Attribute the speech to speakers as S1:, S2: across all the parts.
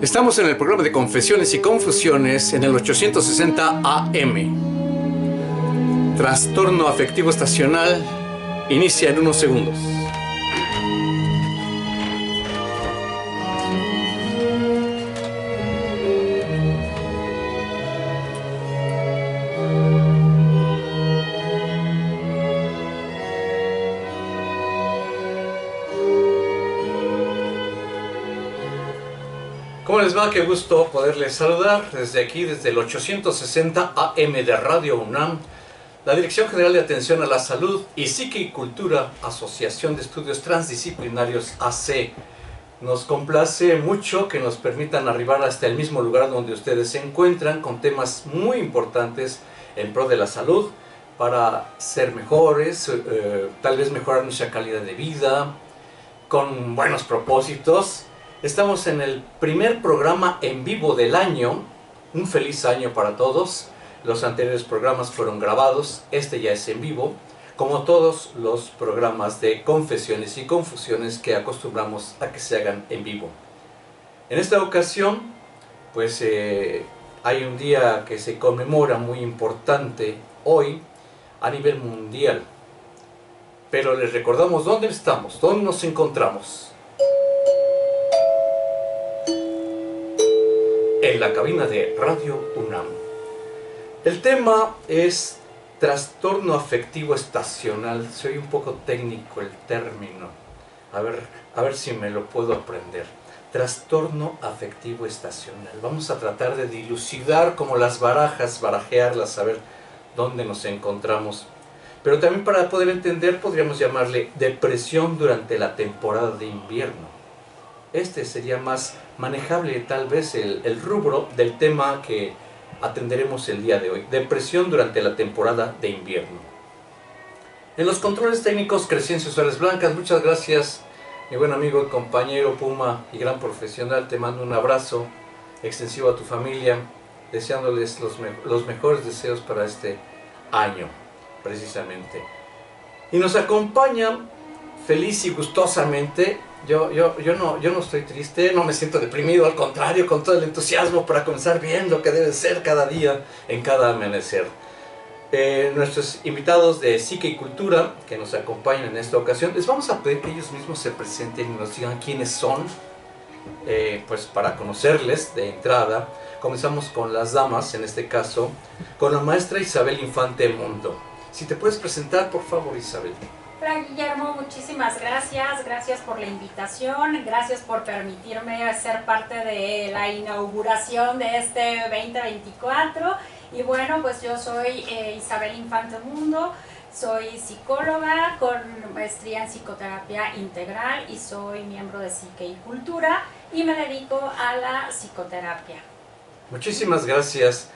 S1: Estamos en el programa de Confesiones y Confusiones en el 860 AM. Trastorno afectivo estacional inicia en unos segundos. ¿Cómo les va? Qué gusto poderles saludar desde aquí, desde el 860 AM de Radio UNAM, la Dirección General de Atención a la Salud y Psique y Cultura, Asociación de Estudios Transdisciplinarios AC. Nos complace mucho que nos permitan arribar hasta el mismo lugar donde ustedes se encuentran, con temas muy importantes en pro de la salud, para ser mejores, tal vez mejorar nuestra calidad de vida, con buenos propósitos. Estamos en el primer programa en vivo del año. Un feliz año para todos. Los anteriores programas fueron grabados, este ya es en vivo, como todos los programas de confesiones y confusiones que acostumbramos a que se hagan en vivo. En esta ocasión, pues hay un día que se conmemora muy importante hoy a nivel mundial. Pero les recordamos dónde estamos, dónde nos encontramos. En la cabina de Radio UNAM. El tema es trastorno afectivo estacional. Soy un poco técnico el término. A ver si me lo puedo aprender. Trastorno afectivo estacional. Vamos a tratar de dilucidar como las barajas, barajearlas, saber dónde nos encontramos. Pero también para poder entender podríamos llamarle depresión durante la temporada de invierno. Este sería más manejable tal vez el rubro del tema que atenderemos el día de hoy. Depresión durante la temporada de invierno. En los controles técnicos, Crescencio Suárez Blancas. Muchas gracias, mi buen amigo y compañero Puma y gran profesional. Te mando un abrazo extensivo a tu familia, deseándoles los mejores deseos para este año, precisamente. Y nos acompaña feliz y gustosamente. Yo no estoy triste, no me siento deprimido, al contrario, con todo el entusiasmo para comenzar bien lo que debe ser cada día, en cada amanecer. Nuestros invitados de Psique y Cultura que nos acompañan en esta ocasión, les vamos a pedir que ellos mismos se presenten y nos digan quiénes son, pues para conocerles de entrada. Comenzamos con las damas, en este caso, con la maestra Isabel Infante Mundo. Si te puedes presentar, por favor, Isabel.
S2: Hola Guillermo, muchísimas gracias, gracias por la invitación, gracias por permitirme ser parte de la inauguración de este 2024. Y bueno, pues yo soy Isabel Infante Mundo, soy psicóloga con maestría en psicoterapia integral y soy miembro de Psique y Cultura y me dedico a la psicoterapia.
S1: Muchísimas gracias,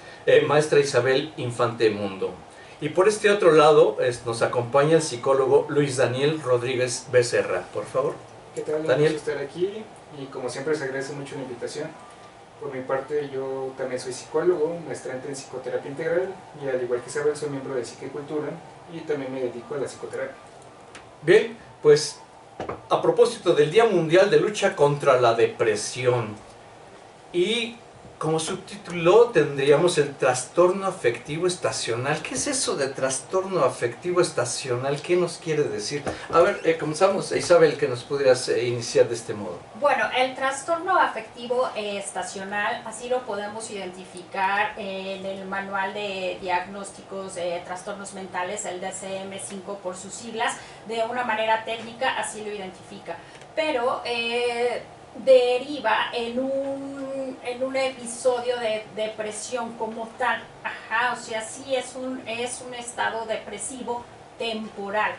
S1: maestra Isabel Infante Mundo. Y por este otro lado nos acompaña el psicólogo Luis Daniel Rodríguez Becerra. Por favor.
S3: ¿Qué tal?
S1: Daniel.
S3: Un gusto estar aquí y como siempre se agradece mucho la invitación. Por mi parte yo también soy psicólogo, maestrante en psicoterapia integral y al igual que Isabel soy miembro de Psique y Cultura y también me dedico a la psicoterapia.
S1: Bien, pues a propósito del Día Mundial de Lucha contra la Depresión y como subtítulo tendríamos el trastorno afectivo estacional. ¿Qué es eso de trastorno afectivo estacional? ¿Qué nos quiere decir? A ver, comenzamos, Isabel, que nos pudieras iniciar de este modo.
S2: Bueno, el trastorno afectivo estacional, así lo podemos identificar en el manual de diagnósticos de trastornos mentales, el DSM-5 por sus siglas, de una manera técnica, así lo identifica. Pero deriva en un episodio de depresión como tal. Ajá, o sea, sí es un estado depresivo temporal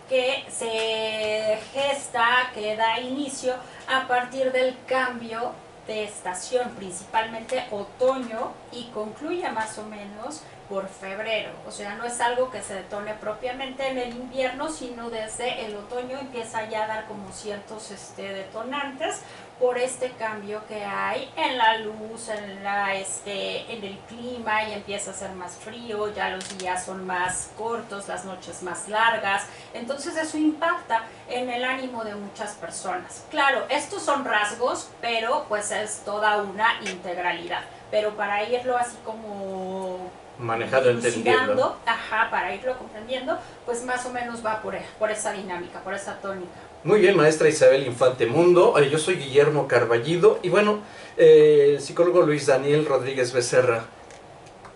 S2: que se gesta, que da inicio a partir del cambio de estación, principalmente otoño, y concluye más o menos por febrero. O sea, no es algo que se detone propiamente en el invierno, sino desde el otoño empieza ya a dar como ciertos detonantes, por este cambio que hay en la luz, en el clima, y empieza a ser más frío, ya los días son más cortos, las noches más largas, entonces eso impacta en el ánimo de muchas personas. Claro, estos son rasgos, pero pues es toda una integralidad, pero para irlo así como
S1: manejando, entendiendo.
S2: Ajá, para irlo comprendiendo, pues más o menos va por esa dinámica, por esa tónica.
S1: Muy bien, maestra Isabel Infante Mundo. Yo soy Guillermo Carballido y bueno, el psicólogo Luis Daniel Rodríguez Becerra,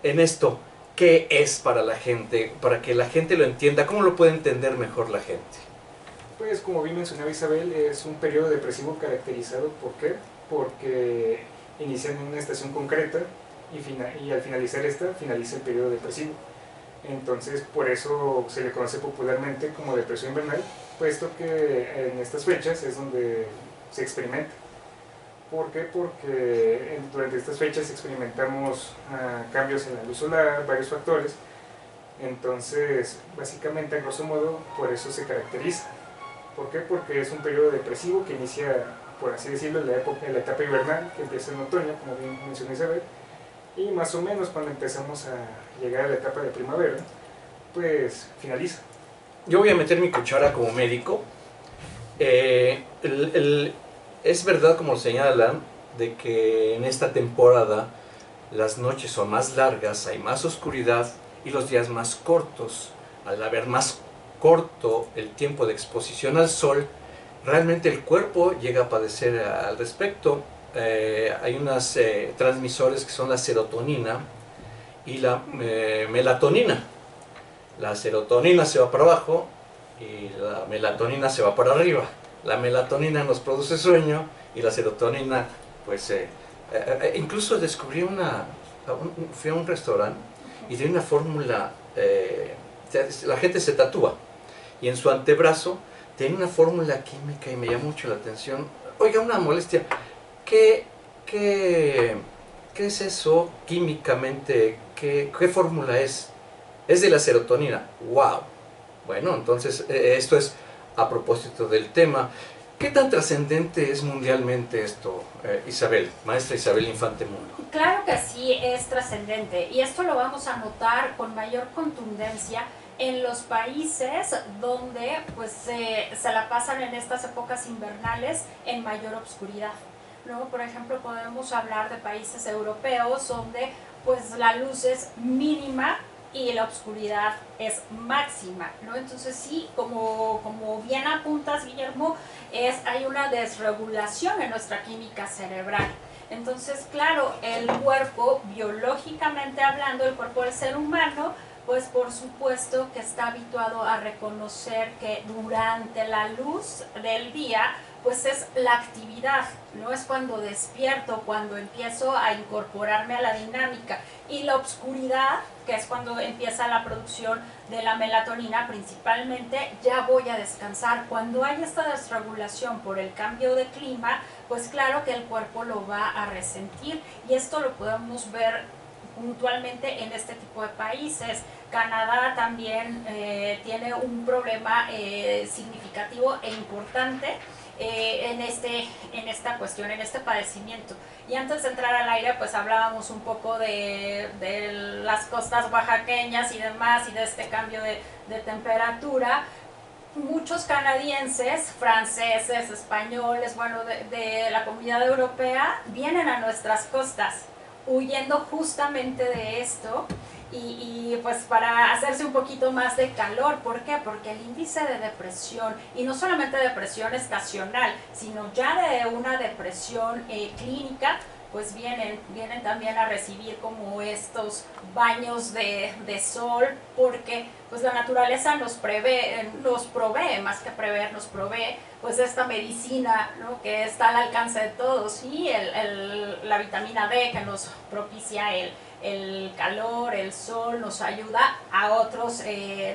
S1: en esto, ¿qué es para la gente? Para que la gente lo entienda, ¿cómo lo puede entender mejor la gente?
S3: Pues como bien mencionaba Isabel, es un periodo depresivo caracterizado, ¿por qué? Porque inician en una estación concreta y al finalizar esta, finaliza el periodo depresivo. Entonces, por eso se le conoce popularmente como depresión invernal, puesto que en estas fechas es donde se experimenta. ¿Por qué? Porque durante estas fechas experimentamos cambios en la luz solar, varios factores. Entonces, básicamente, a grosso modo, por eso se caracteriza. ¿Por qué? Porque es un periodo depresivo que inicia, por así decirlo, en la etapa invernal, que empieza en otoño, como bien mencionó Isabel, y más o menos cuando empezamos a llegar a la etapa de primavera, pues finaliza.
S1: Yo voy a meter mi cuchara como médico. Es verdad, como señalan, de que en esta temporada las noches son más largas, hay más oscuridad y los días más cortos. Al haber más corto el tiempo de exposición al sol, realmente el cuerpo llega a padecer al respecto. Hay unos transmisores que son la serotonina y la melatonina. La serotonina se va para abajo y la melatonina se va para arriba. La melatonina nos produce sueño y la serotonina, pues, incluso descubrí fui a un restaurante y tenía una fórmula, la gente se tatúa y en su antebrazo tenía una fórmula química y me llamó mucho la atención. Oiga, una molestia, ¿qué es eso químicamente? ¿Qué fórmula es? Es de la serotonina. ¡Wow! Bueno, entonces esto es a propósito del tema. ¿Qué tan trascendente es mundialmente esto, Isabel, maestra Isabel Infante Mundo?
S2: Claro que sí, es trascendente, y esto lo vamos a notar con mayor contundencia en los países donde pues se la pasan en estas épocas invernales en mayor obscuridad, ¿no? Por ejemplo, podemos hablar de países europeos donde pues la luz es mínima y la oscuridad es máxima, ¿no? Entonces sí, como bien apuntas, Guillermo, hay una desregulación en nuestra química cerebral. Entonces, claro, el cuerpo, biológicamente hablando, el cuerpo del ser humano, pues por supuesto que está habituado a reconocer que durante la luz del día, pues es la actividad, no es cuando despierto, cuando empiezo a incorporarme a la dinámica, y la oscuridad, que es cuando empieza la producción de la melatonina principalmente, ya voy a descansar. Cuando hay esta desregulación por el cambio de clima, pues claro que el cuerpo lo va a resentir, y esto lo podemos ver puntualmente en este tipo de países. Canadá también tiene un problema significativo e importante en esta cuestión, en este padecimiento. Y antes de entrar al aire, pues hablábamos un poco de las costas oaxaqueñas y demás, y de este cambio de temperatura. Muchos canadienses, franceses, españoles, bueno, de la comunidad europea, vienen a nuestras costas huyendo justamente de esto, y pues para hacerse un poquito más de calor. ¿Por qué? Porque el índice de depresión, y no solamente depresión estacional, sino ya de una depresión clínica, pues vienen también a recibir como estos baños de sol, porque pues la naturaleza nos provee, más que prever, nos provee pues esta medicina, ¿no?, que está al alcance de todos, y la vitamina D, que nos propicia el calor, el sol, nos ayuda a otros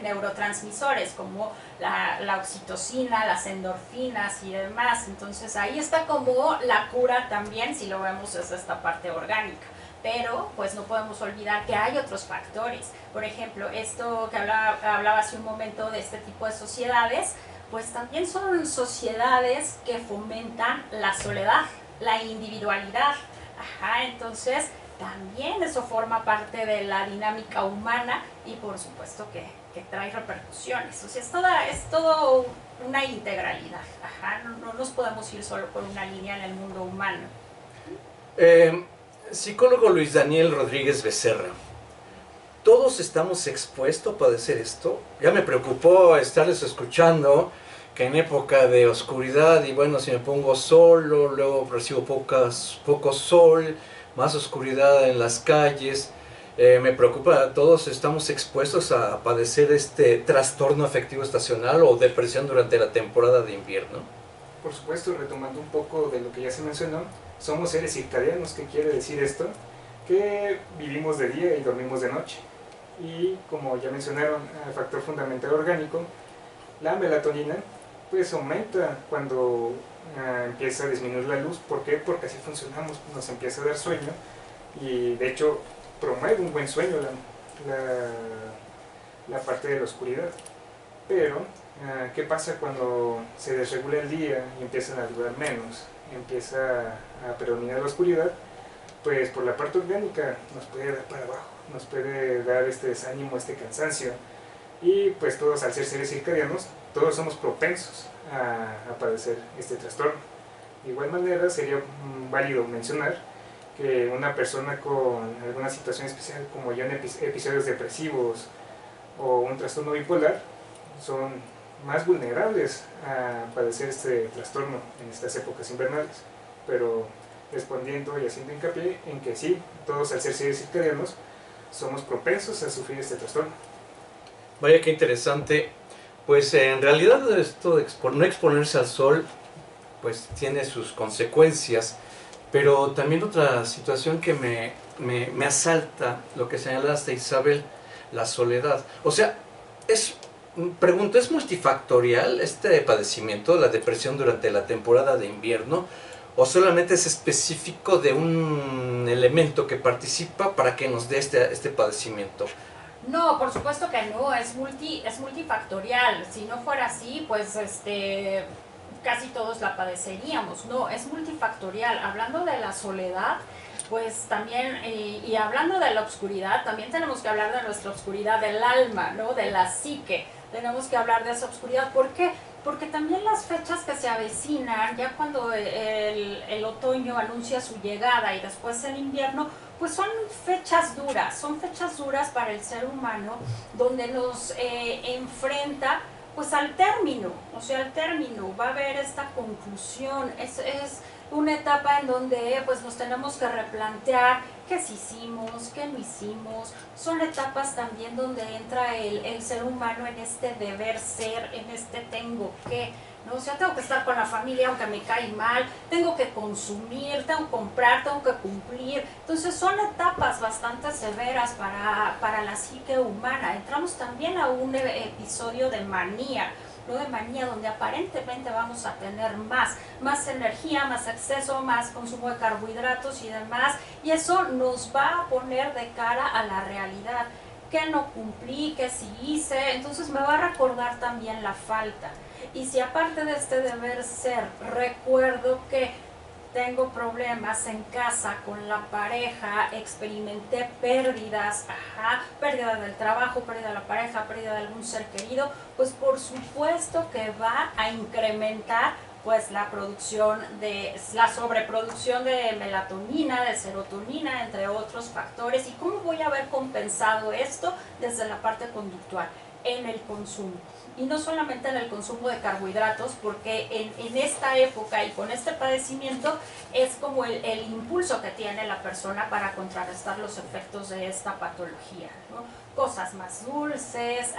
S2: neurotransmisores como la oxitocina, las endorfinas y demás. Entonces ahí está como la cura también, si lo vemos desde esta parte orgánica. Pero pues no podemos olvidar que hay otros factores. Por ejemplo, esto que hablaba hace un momento de este tipo de sociedades, pues también son sociedades que fomentan la soledad, la individualidad. Ajá, entonces también eso forma parte de la dinámica humana y por supuesto que trae repercusiones. O sea, es todo una integralidad. Ajá, no nos podemos ir solo por una línea en el mundo humano.
S1: Psicólogo Luis Daniel Rodríguez Becerra, ¿todos estamos expuestos a padecer esto? Ya me preocupó estarles escuchando que en época de oscuridad, y bueno, si me pongo solo, luego recibo poco sol, más oscuridad en las calles, me preocupa, ¿todos estamos expuestos a padecer este trastorno afectivo estacional o depresión durante la temporada de invierno?
S3: Por supuesto, retomando un poco de lo que ya se mencionó, somos seres circadianos. ¿Qué quiere decir esto? Que vivimos de día y dormimos de noche. Y como ya mencionaron, el factor fundamental orgánico, la melatonina, pues aumenta cuando empieza a disminuir la luz. ¿Por qué? Porque así funcionamos, nos empieza a dar sueño y de hecho promueve un buen sueño la parte de la oscuridad. Pero, ¿qué pasa cuando se desregula el día y empiezan a durar menos? Empieza a predominar la oscuridad, pues por la parte orgánica nos puede dar para abajo, nos puede dar este desánimo, este cansancio, y pues todos, al ser seres circadianos, todos somos propensos a padecer este trastorno. De igual manera sería válido mencionar que una persona con alguna situación especial, como ya en episodios depresivos o un trastorno bipolar, son más vulnerables a padecer este trastorno en estas épocas invernales. Pero respondiendo y haciendo hincapié en que sí, todos, al ser seres circadianos, somos propensos a sufrir este trastorno.
S1: Vaya que interesante. Pues en realidad esto de no exponerse al sol pues tiene sus consecuencias, pero también otra situación que me asalta, lo que señalaste, Isabel, la soledad. O sea, pregunto, ¿es multifactorial este padecimiento, la depresión durante la temporada de invierno? ¿O solamente es específico de un elemento que participa para que nos dé este padecimiento?
S2: No, por supuesto que no, es multifactorial. Si no fuera así, pues casi todos la padeceríamos. No, es multifactorial. Hablando de la soledad, pues también, y hablando de la oscuridad, también tenemos que hablar de nuestra oscuridad del alma, ¿no? De la psique. Tenemos que hablar de esa oscuridad. ¿Por qué? Porque también las fechas que se avecinan, ya cuando el otoño anuncia su llegada y después el invierno, pues son fechas duras para el ser humano, donde nos enfrenta pues al término, va a haber esta conclusión, es una etapa en donde pues nos tenemos que replantear qué sí hicimos, qué no hicimos. Son etapas también donde entra el ser humano en este deber ser, en este tengo que, ¿no? O sea, tengo que estar con la familia aunque me cae mal, tengo que consumir, tengo que comprar, tengo que cumplir. Entonces son etapas bastante severas para la psique humana. Entramos también a un episodio de manía, ¿no? De manía, donde aparentemente vamos a tener más energía, más exceso, más consumo de carbohidratos y demás, y eso nos va a poner de cara a la realidad. ¿Qué no cumplí? ¿Qué sí hice? Entonces me va a recordar también la falta. Y si aparte de este deber ser, recuerdo que tengo problemas en casa con la pareja, experimenté pérdidas, pérdida del trabajo, pérdida de la pareja, pérdida de algún ser querido, pues por supuesto que va a incrementar pues la sobreproducción de melatonina, de serotonina, entre otros factores. ¿Y cómo voy a haber compensado esto? Desde la parte conductual, en el consumo. Y no solamente en el consumo de carbohidratos, porque en esta época y con este padecimiento es como el impulso que tiene la persona para contrarrestar los efectos de esta patología, ¿no? Cosas más dulces,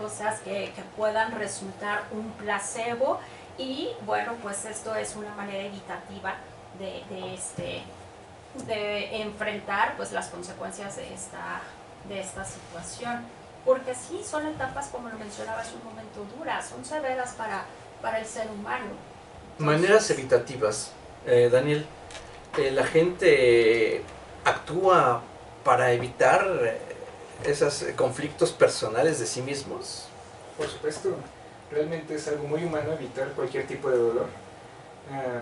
S2: cosas que puedan resultar un placebo. Y bueno, pues esto es una manera evitativa de enfrentar pues las consecuencias de esta situación. Porque sí, son etapas, como lo mencionaba hace un momento, duras, son severas para el ser humano. Entonces,
S1: maneras evitativas. Daniel, ¿la gente actúa para evitar esos conflictos personales de sí mismos?
S3: Por supuesto, Realmente es algo muy humano evitar cualquier tipo de dolor.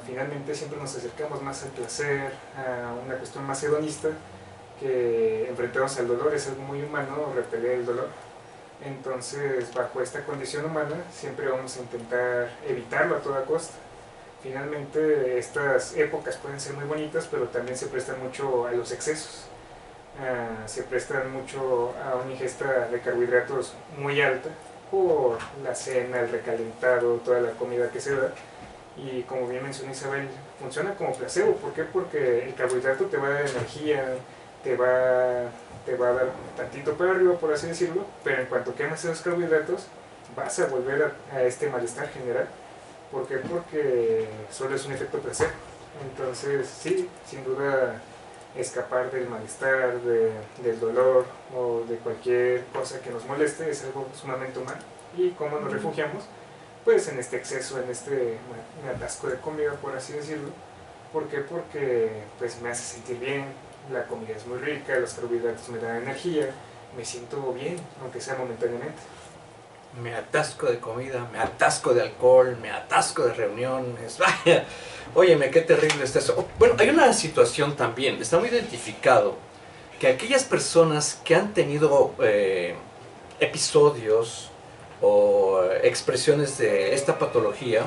S3: Finalmente siempre nos acercamos más al placer, a una cuestión más hedonista, que enfrentarnos al dolor. Es algo muy humano repeler el dolor. Entonces, bajo esta condición humana, siempre vamos a intentar evitarlo a toda costa. Finalmente, estas épocas pueden ser muy bonitas, pero también se prestan mucho a los excesos. Se prestan mucho a una ingesta de carbohidratos muy alta por la cena, el recalentado, toda la comida que se da. Y como bien mencionó Isabel, funciona como placebo. ¿Por qué? Porque el carbohidrato te va a dar energía, te va a dar tantito para arriba, por así decirlo, pero en cuanto quemas esos carbohidratos, vas a volver a este malestar general. ¿Por qué? Porque solo es un efecto placebo. Entonces, sí, sin duda, escapar del malestar, del dolor o de cualquier cosa que nos moleste es algo sumamente humano. ¿Y cómo nos refugiamos? Pues en este exceso, en este atasco de comida, por así decirlo. ¿Por qué? Porque pues me hace sentir bien, la comida es muy rica, los carbohidratos me dan energía, me siento bien, aunque sea momentáneamente.
S1: Me atasco de comida, me atasco de alcohol, me atasco de reuniones. Vaya, óyeme, qué terrible está eso. Bueno, hay una situación también, está muy identificado, que aquellas personas que han tenido episodios o expresiones de esta patología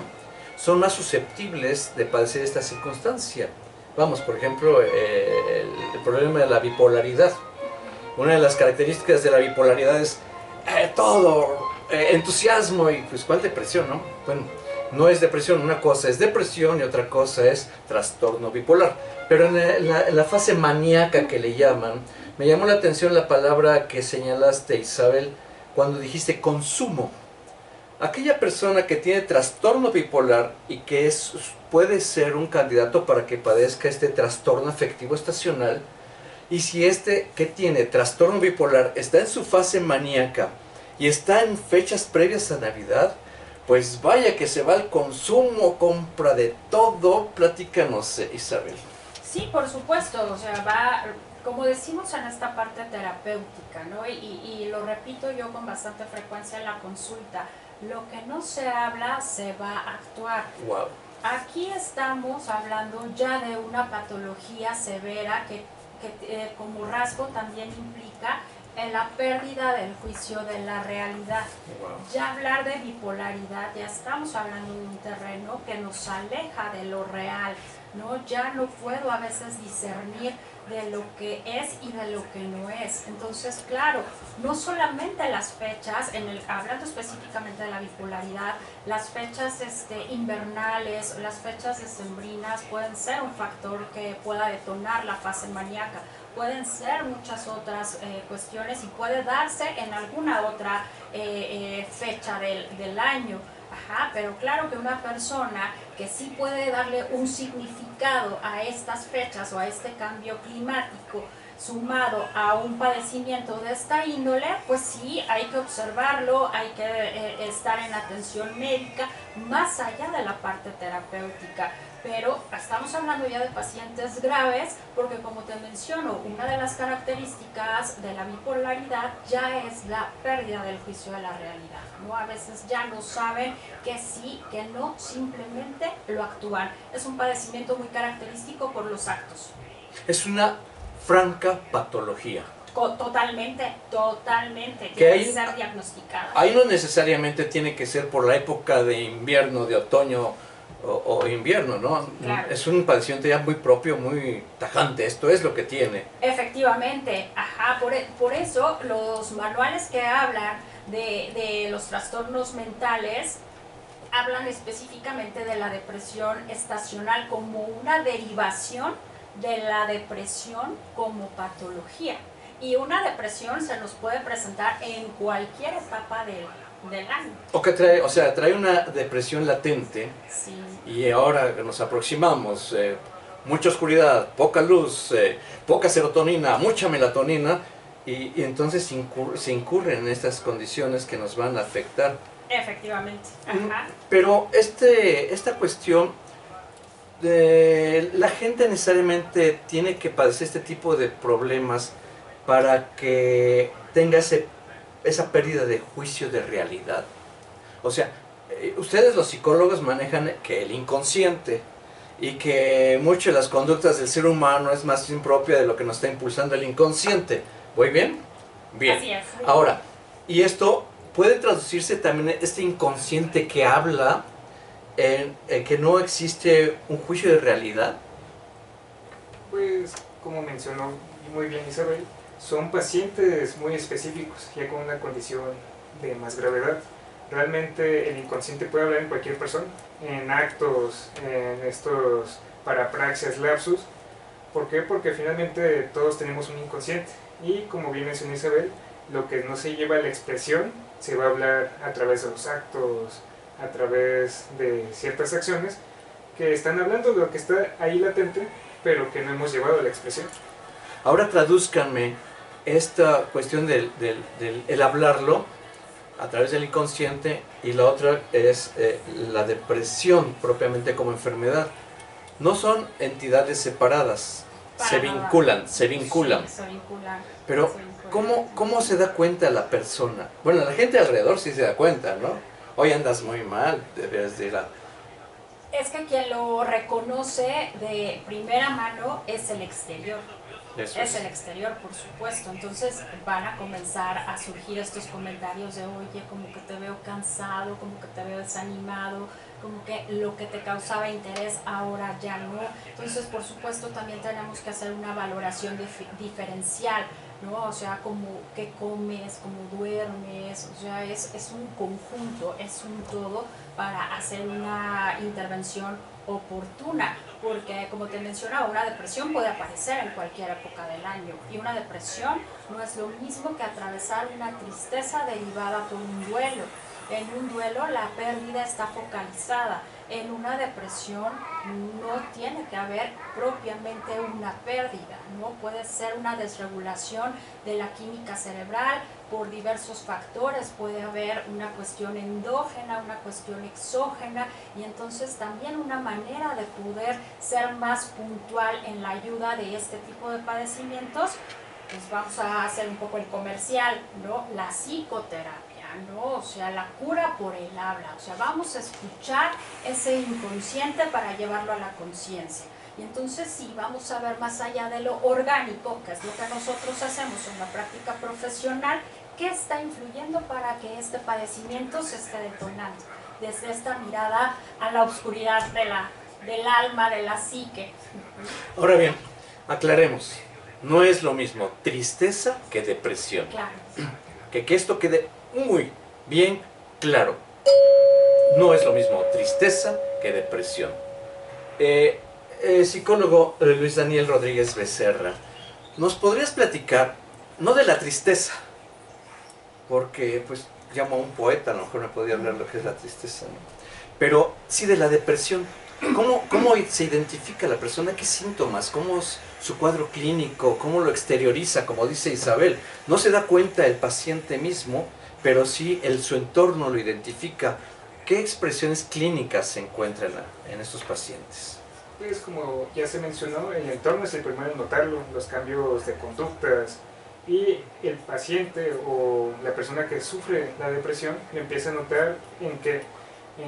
S1: son más susceptibles de padecer esta circunstancia. Vamos, por ejemplo, el problema de la bipolaridad. Una de las características de la bipolaridad es todo entusiasmo y pues ¿cuál depresión, no? Bueno, no es depresión, una cosa es depresión y otra cosa es trastorno bipolar. Pero en la fase maníaca que le llaman, me llamó la atención la palabra que señalaste, Isabel, cuando dijiste consumo. Aquella persona que tiene trastorno bipolar y que puede ser un candidato para que padezca este trastorno afectivo estacional, y si este que tiene trastorno bipolar está en su fase maníaca y está en fechas previas a Navidad, pues vaya que se va al consumo, compra de todo. Platícanos, Isabel.
S2: Sí, por supuesto, o sea, va, como decimos en esta parte terapéutica, ¿no? Y lo repito yo con bastante frecuencia en la consulta, lo que no se habla se va a actuar.
S1: Wow.
S2: Aquí estamos hablando ya de una patología severa que como rasgo también implica la pérdida del juicio de la realidad.
S1: Wow.
S2: Ya hablar de bipolaridad, ya estamos hablando de un terreno que nos aleja de lo real, ¿no? Ya no puedo a veces discernir de lo que es y de lo que no es. Entonces, claro, no solamente las fechas, hablando específicamente de la bipolaridad, las fechas invernales, las fechas decembrinas pueden ser un factor que pueda detonar la fase maníaca. Pueden ser muchas otras cuestiones y puede darse en alguna otra fecha del año. Ajá, pero claro que una persona que sí puede darle un significado a estas fechas o a este cambio climático sumado a un padecimiento de esta índole, pues sí, hay que observarlo, hay que estar en atención médica, más allá de la parte terapéutica. Pero estamos hablando ya de pacientes graves porque, como te menciono, una de las características de la bipolaridad ya es la pérdida del juicio de la realidad, ¿no? A veces ya no saben que sí, que no, simplemente lo actúan. Es un padecimiento muy característico por los actos.
S1: Es una franca patología.
S2: Totalmente,
S1: Que
S2: debe ser diagnosticada.
S1: Ahí no necesariamente tiene que ser por la época de invierno, de otoño o invierno, ¿no?
S2: Claro.
S1: Es un padecimiento ya muy propio, muy tajante. Esto es lo que tiene.
S2: Efectivamente, ajá, por eso los manuales que hablan de los trastornos mentales hablan específicamente de la depresión estacional como una derivación de la depresión como patología. Y una depresión se nos puede presentar en cualquier etapa del año.
S1: Trae una depresión latente.
S2: Sí.
S1: Y ahora nos aproximamos, mucha oscuridad, poca luz, poca serotonina, mucha melatonina, y entonces se incurren en estas condiciones que nos van a afectar.
S2: Efectivamente. Ajá.
S1: Pero esta cuestión, la gente necesariamente tiene que padecer este tipo de problemas para que tenga esa pérdida de juicio de realidad. O sea, ustedes los psicólogos manejan que el inconsciente y que muchas de las conductas del ser humano es más impropia de lo que nos está impulsando el inconsciente. ¿Voy bien? Bien.
S2: Así es.
S1: Ahora, y esto puede traducirse también en este inconsciente que habla en que no existe un juicio de realidad.
S3: Pues, como mencionó muy bien Isabel, son pacientes muy específicos, ya con una condición de más gravedad. Realmente el inconsciente puede hablar en cualquier persona, en actos, en estos parapraxias, lapsus. ¿Por qué? Porque finalmente todos tenemos un inconsciente. Y como bien mencionó Isabel, lo que no se lleva a la expresión se va a hablar a través de los actos, a través de ciertas acciones que están hablando de lo que está ahí latente, pero que no hemos llevado a la expresión.
S1: Ahora tradúzcanme esta cuestión el hablarlo a través del inconsciente, y la otra es la depresión propiamente como enfermedad. No son entidades separadas, se vinculan.
S2: Sí, se vinculan.
S1: Pero ¿cómo se da cuenta la persona? Bueno, la gente alrededor sí se da cuenta, ¿no? Hoy andas muy mal, debes de ir a...
S2: Es que quien lo reconoce de primera mano es el exterior. Es el exterior, por supuesto. Entonces van a comenzar a surgir estos comentarios de, oye, como que te veo cansado, como que te veo desanimado, como que lo que te causaba interés ahora ya no. Entonces, por supuesto, también tenemos que hacer una valoración diferencial, ¿no? O sea, como qué comes, cómo duermes, o sea, es un conjunto, es un todo para hacer una intervención oportuna, porque como te mencionaba, una depresión puede aparecer en cualquier época del año, y una depresión no es lo mismo que atravesar una tristeza derivada por un duelo. En un duelo la pérdida está focalizada, en una depresión no tiene que haber propiamente una pérdida, no puede ser una desregulación de la química cerebral por diversos factores, puede haber una cuestión endógena, una cuestión exógena, y entonces también una manera de poder ser más puntual en la ayuda de este tipo de padecimientos, pues vamos a hacer un poco el comercial, ¿no? La psicoterapia, ¿no? O sea, la cura por el habla, o sea, vamos a escuchar ese inconsciente para llevarlo a la conciencia. Y entonces sí, vamos a ver más allá de lo orgánico, que es lo que nosotros hacemos en la práctica profesional, qué está influyendo para que este padecimiento se esté detonando, desde esta mirada a la oscuridad del alma, de la psique.
S1: Ahora bien, aclaremos, no es lo mismo tristeza que depresión.
S2: Claro.
S1: Que esto quede muy bien claro. No es lo mismo tristeza que depresión. Psicólogo Luis Daniel Rodríguez Becerra, ¿nos podrías platicar, no de la tristeza, porque pues llamo a un poeta, a lo mejor me podría hablar de lo que es la tristeza, ¿no? Pero sí de la depresión? ¿Cómo se identifica la persona? ¿Qué síntomas? ¿Cómo es su cuadro clínico? ¿Cómo lo exterioriza? Como dice Isabel, no se da cuenta el paciente mismo, pero sí su entorno lo identifica. ¿Qué expresiones clínicas se encuentran en estos pacientes?
S3: Pues como ya se mencionó, el entorno es el primero en notarlo, los cambios de conductas, y el paciente o la persona que sufre la depresión lo empieza a notar en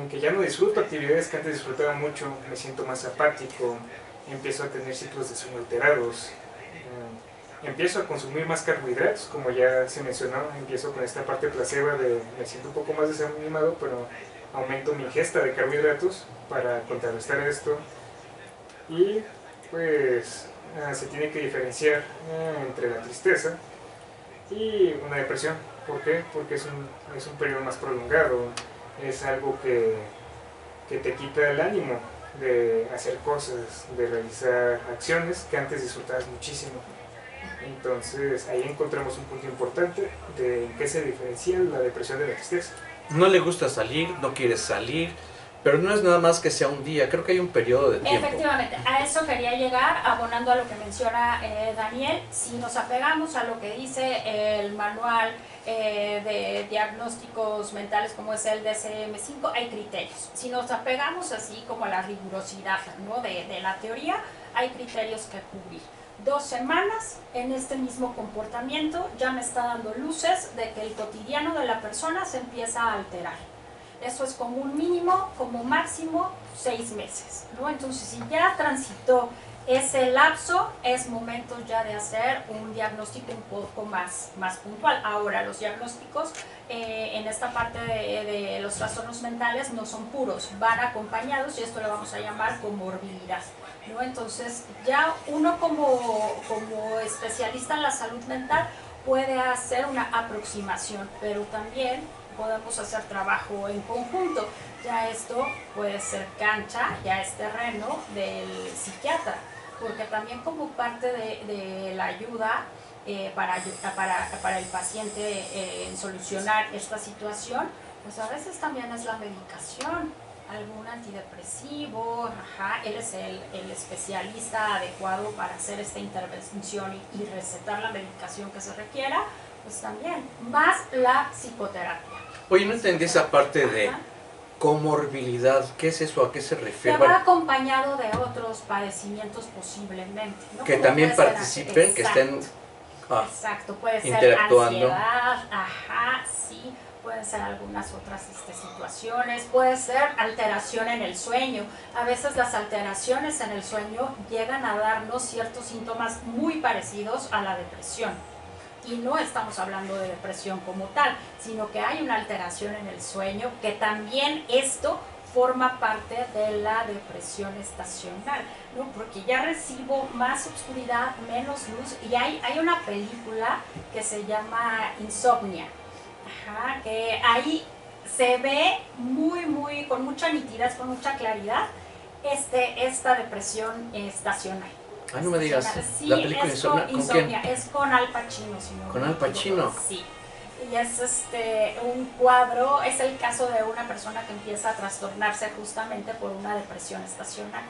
S3: que ya no disfruto actividades que antes disfrutaba mucho, me siento más apático, empiezo a tener ciclos de sueño alterados, empiezo a consumir más carbohidratos, como ya se mencionó, empiezo con esta parte placebo de me siento un poco más desanimado, pero aumento mi ingesta de carbohidratos para contrarrestar esto, y pues se tiene que diferenciar entre la tristeza y una depresión. ¿Por qué? Porque es un periodo más prolongado, es algo que te quita el ánimo de hacer cosas, de realizar acciones que antes disfrutabas muchísimo. Entonces ahí encontramos un punto importante de en qué se diferencia la depresión de la tristeza.
S1: No le gusta salir, no quiere salir, pero no es nada más que sea un día, creo que hay un periodo de tiempo.
S2: Efectivamente, a eso quería llegar, abonando a lo que menciona Daniel. Si nos apegamos a lo que dice el manual de diagnósticos mentales, como es el DSM-5, hay criterios. Si nos apegamos así como a la rigurosidad, ¿no?, de la teoría, hay criterios que cubrir. 2 semanas en este mismo comportamiento ya me está dando luces de que el cotidiano de la persona se empieza a alterar. Eso es como un mínimo, como máximo 6 meses, ¿no? Entonces, si ya transitó ese lapso, es momento ya de hacer un diagnóstico un poco más puntual. Ahora, los diagnósticos en esta parte de los trastornos mentales no son puros, van acompañados y esto lo vamos a llamar comorbilidad, ¿no? Entonces, ya uno como especialista en la salud mental puede hacer una aproximación, pero también podemos hacer trabajo en conjunto. Ya esto puede ser cancha, ya es terreno del psiquiatra, porque también como parte de la ayuda para el paciente en solucionar esta situación, pues a veces también es la medicación, algún antidepresivo, él es el especialista adecuado para hacer esta intervención y recetar la medicación que se requiera, pues también, más la psicoterapia.
S1: Oye, no entendí esa parte de comorbilidad. ¿Qué es eso? ¿A qué se refiere?
S2: Que va acompañado de otros padecimientos posiblemente, ¿no?
S1: Que
S2: como
S1: también participen, que estén
S2: exacto, puede ser
S1: interactuando.
S2: ansiedad, sí, pueden ser algunas otras situaciones, puede ser alteración en el sueño. A veces las alteraciones en el sueño llegan a darnos ciertos síntomas muy parecidos a la depresión. Y no estamos hablando de depresión como tal, sino que hay una alteración en el sueño, que también esto forma parte de la depresión estacional, ¿no? Porque ya recibo más oscuridad, menos luz, y hay una película que se llama Insomnia, que ahí se ve con mucha nitidez, con mucha claridad, esta depresión estacional.
S1: Ah, no me digas,
S2: sí,
S1: la película Insomnia, ¿con quién?
S2: Es con Al Pacino, si no
S1: ¿Con Al Pacino?
S2: Sí. Y es un cuadro, es el caso de una persona que empieza a trastornarse justamente por una depresión estacional.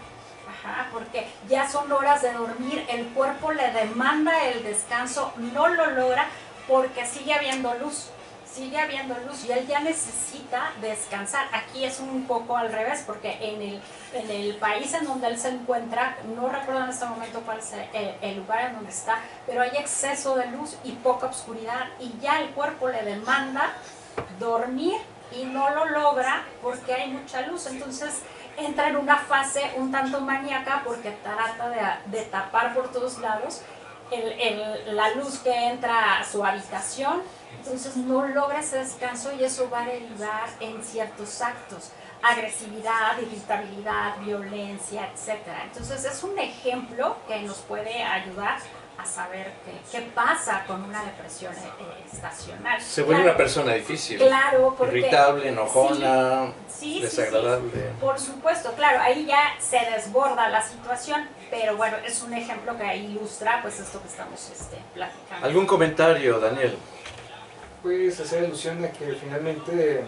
S2: Porque ya son horas de dormir, el cuerpo le demanda el descanso, no lo logra porque sigue habiendo luz y él ya necesita descansar. Aquí es un poco al revés, porque en el país en donde él se encuentra, no recuerdo en este momento cuál es el lugar en donde está, pero hay exceso de luz y poca oscuridad y ya el cuerpo le demanda dormir y no lo logra porque hay mucha luz. Entonces entra en una fase un tanto maníaca porque trata de tapar por todos lados la luz que entra a su habitación. Entonces no logra ese descanso y eso va a derivar en ciertos actos, agresividad, irritabilidad, violencia, etc. Entonces es un ejemplo que nos puede ayudar a saber qué pasa con una depresión estacional.
S1: Se vuelve una persona difícil,
S2: porque,
S1: irritable, enojona, desagradable.
S2: Sí, por supuesto, claro, ahí ya se desborda la situación, pero bueno, es un ejemplo que ilustra pues esto que estamos platicando.
S1: ¿Algún comentario, Daniel?
S3: Pues hacer alusión a que finalmente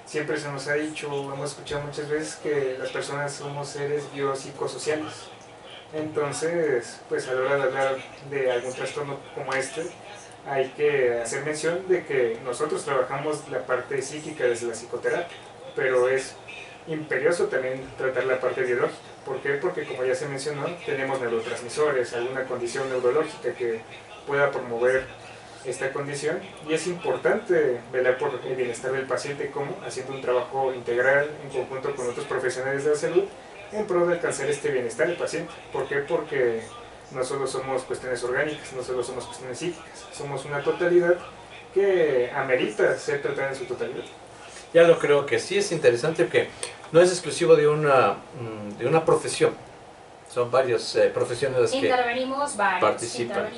S3: siempre se nos ha dicho, hemos escuchado muchas veces que las personas somos seres biopsicosociales. Entonces, pues a la hora de hablar de algún trastorno como este, hay que hacer mención de que nosotros trabajamos la parte psíquica desde la psicoterapia, pero es imperioso también tratar la parte biológica. ¿Por qué? Porque como ya se mencionó, tenemos neurotransmisores, alguna condición neurológica que pueda promover esta condición, y es importante velar por el bienestar del paciente como haciendo un trabajo integral en conjunto con otros profesionales de la salud en pro de alcanzar este bienestar del paciente. ¿Por qué? Porque no solo somos cuestiones orgánicas, no solo somos cuestiones psíquicas, somos una totalidad que amerita ser tratada en su totalidad.
S1: Ya lo creo que sí, es interesante porque no es exclusivo de una profesión. Son varios profesionales que
S2: intervenimos
S1: participan.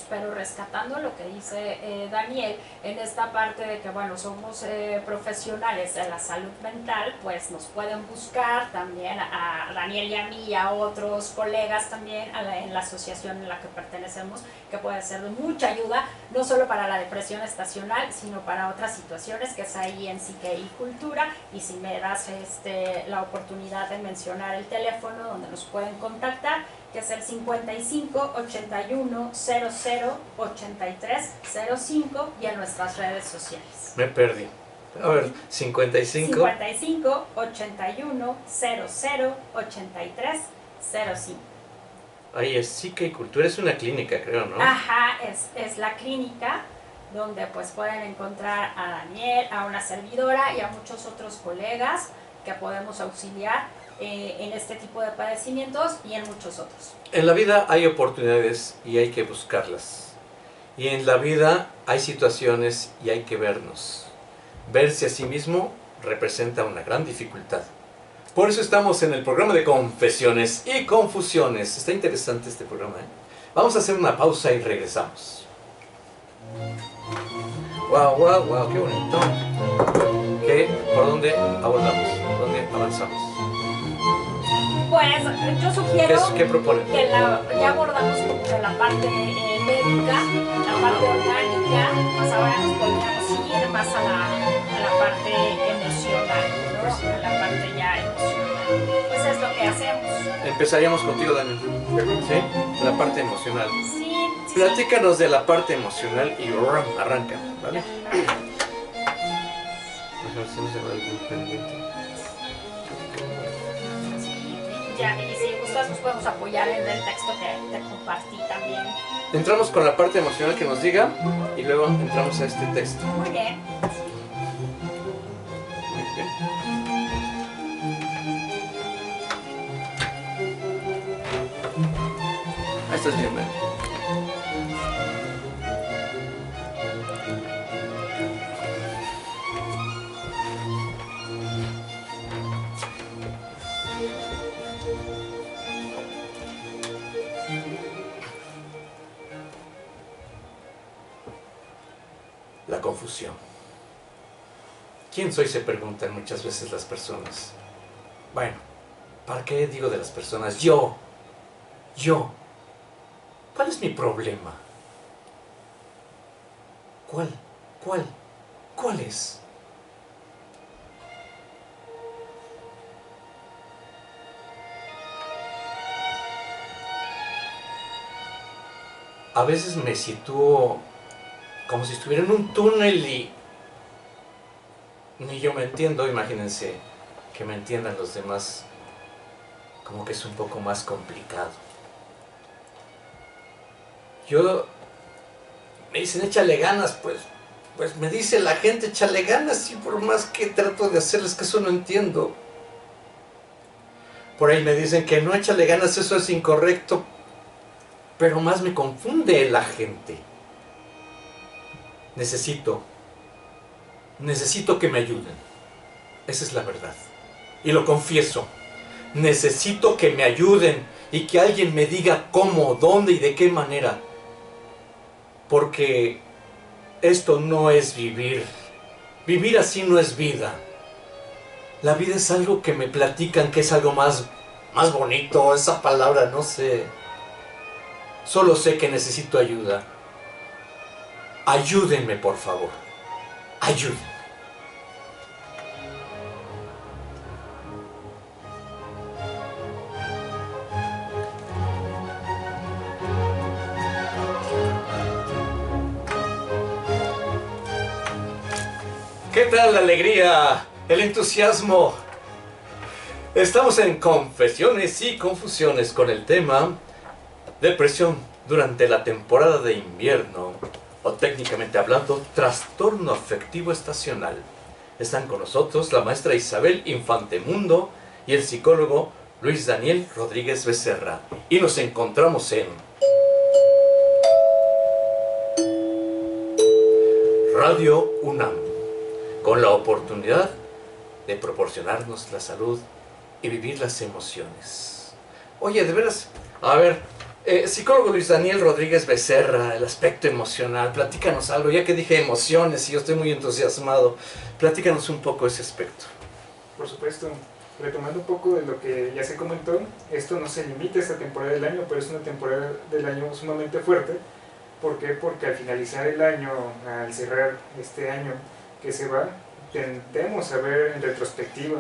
S2: Pero rescatando lo que dice Daniel, en esta parte de que, bueno, somos profesionales de la salud mental, pues nos pueden buscar también a Daniel y a mí y a otros colegas también en la asociación en la que pertenecemos, que puede ser de mucha ayuda, no solo para la depresión estacional, sino para otras situaciones, que es ahí en Psique y Cultura. Y si me das la oportunidad de mencionar el teléfono donde nos pueden contactar, que es el 55 81 00 83 05, y en nuestras redes sociales.
S1: Me perdí. A ver, 55
S2: 81 00 83 05.
S1: Ahí es Psique y Cultura, es una clínica, creo, ¿no?
S2: Es la clínica donde pues pueden encontrar a Daniel, a una servidora y a muchos otros colegas que podemos auxiliar en este tipo de padecimientos y en muchos otros.
S1: En la vida hay oportunidades y hay que buscarlas. Y en la vida hay situaciones y hay que vernos. Verse a sí mismo representa una gran dificultad. Por eso estamos en el programa de confesiones y confusiones. Está interesante este programa, ¿eh? Vamos a hacer una pausa y regresamos. Wow, wow, wow, qué bonito. ¿Por dónde abordamos? ¿Por dónde avanzamos?
S2: Pues yo sugiero
S1: ¿Qué proponen?
S2: que ya abordamos como que la parte médica, la parte orgánica, pues ahora nos podríamos ir más a la parte emocional, ¿no? A la parte ya emocional. Pues es lo que hacemos.
S1: Empezaríamos contigo, Daniel. ¿Sí? La parte emocional.
S2: Sí.
S1: Platícanos de la parte emocional y arranca, ¿vale? A ver si no se va algún pendiente.
S2: Ya, y si gustas nos podemos apoyar en el texto que te compartí también.
S1: Entramos con la parte emocional que nos diga y luego entramos a este texto.
S2: Muy bien.
S1: Muy bien. Ahí estás bien, ¿eh? La confusión. ¿Quién soy? Se preguntan muchas veces las personas. Bueno, ¿para qué digo de las personas? Yo. ¿Cuál es mi problema? ¿Cuál es? A veces me sitúo como si estuviera en un túnel y ni yo me entiendo. Imagínense que me entiendan los demás, como que es un poco más complicado. Me dicen échale ganas, pues me dice la gente échale ganas y por más que trato de hacerles caso no entiendo. Por ahí me dicen que no échale ganas, eso es incorrecto, pero más me confunde la gente. Necesito que me ayuden. Esa es la verdad. Y lo confieso. Necesito que me ayuden y que alguien me diga cómo, dónde y de qué manera. Porque esto no es vivir. Vivir así no es vida. La vida es algo que me platican que es algo más bonito. Esa palabra, no sé. Solo sé que necesito ayuda. Ayúdenme, por favor. Ayúdenme. ¿Qué tal la alegría? El entusiasmo. Estamos en Confesiones y Confusiones con el tema Depresión durante la temporada de invierno, o técnicamente hablando, trastorno afectivo estacional. Están con nosotros la maestra Isabel Infantemundo y el psicólogo Luis Daniel Rodríguez Becerra. Y nos encontramos en Radio UNAM, con la oportunidad de proporcionarnos la salud y vivir las emociones. Oye, de veras, a ver, psicólogo Luis Daniel Rodríguez Becerra, el aspecto emocional, platícanos algo, ya que dije emociones y yo estoy muy entusiasmado, platícanos un poco ese aspecto.
S3: Por supuesto, retomando un poco de lo que ya se comentó, esto no se limita a esta temporada del año, pero es una temporada del año sumamente fuerte. ¿Por qué? Porque al finalizar el año, al cerrar este año que se va, tendemos a ver en retrospectiva,